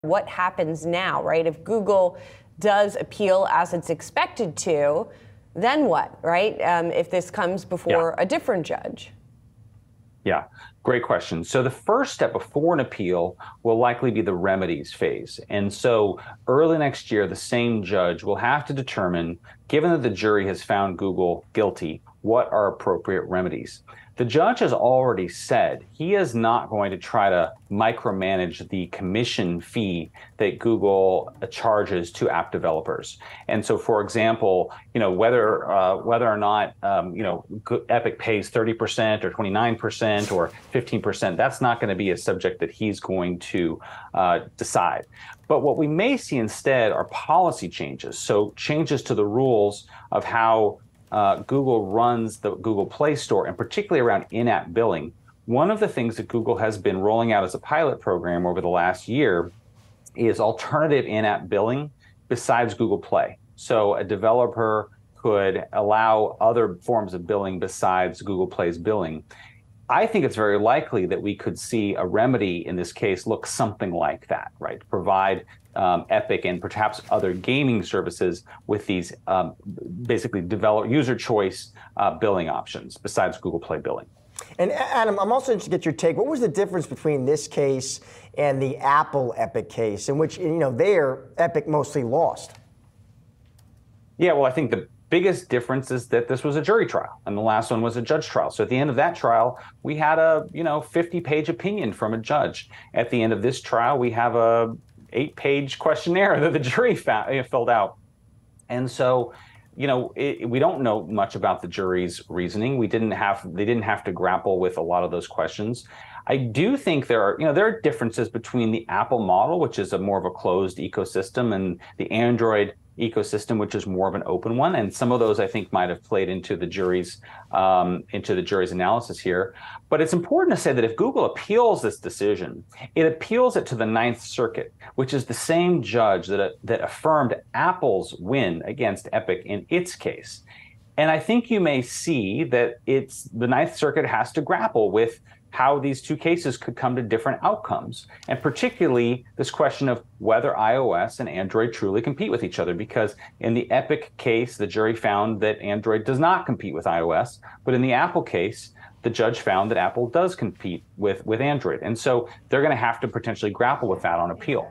What happens now, right? If Google does appeal as it's expected to, then what, right? If this comes before a different judge. Yeah, great question. So the first step before an appeal will likely be the remedies phase. And so early next year, the same judge will have to determine, given that the jury has found Google guilty, what are appropriate remedies. The judge has already said he is not going to try to micromanage the commission fee that Google charges to app developers. And so, for example, whether or not Epic pays 30% or 29% or 15%, that's not going to be a subject that he's going to decide. But what we may see instead are policy changes. So changes to the rules of how Google runs the Google Play Store, and particularly around in-app billing. One of the things that Google has been rolling out as a pilot program over the last year is alternative in-app billing besides Google Play. So a developer could allow other forms of billing besides Google Play's billing. I think it's very likely that we could see a remedy in this case look something like that, right? Provide Epic and perhaps other gaming services with these basically develop user choice billing options besides Google Play billing. And Adam, I'm also interested to get your take. What was the difference between this case and the Apple Epic case, in which there Epic mostly lost? Yeah, well, I think the biggest difference is that this was a jury trial and the last one was a judge trial. So at the end of that trial, we had a 50-page opinion from a judge. At the end of this trial, we have a 8-page questionnaire that the jury filled out. And so, we don't know much about the jury's reasoning. They didn't have to grapple with a lot of those questions. I do think there are differences between the Apple model, which is more of a closed ecosystem, and the Android ecosystem, which is more of an open one. And some of those, I think, might have played into the jury's analysis here. But it's important to say that if Google appeals this decision, it appeals it to the Ninth Circuit, which is the same judge that affirmed Apple's win against Epic in its case. And I think you may see that the Ninth Circuit has to grapple with how these two cases could come to different outcomes, and particularly this question of whether iOS and Android truly compete with each other, because in the Epic case, the jury found that Android does not compete with iOS, but in the Apple case, the judge found that Apple does compete with Android. And so they're going to have to potentially grapple with that on appeal.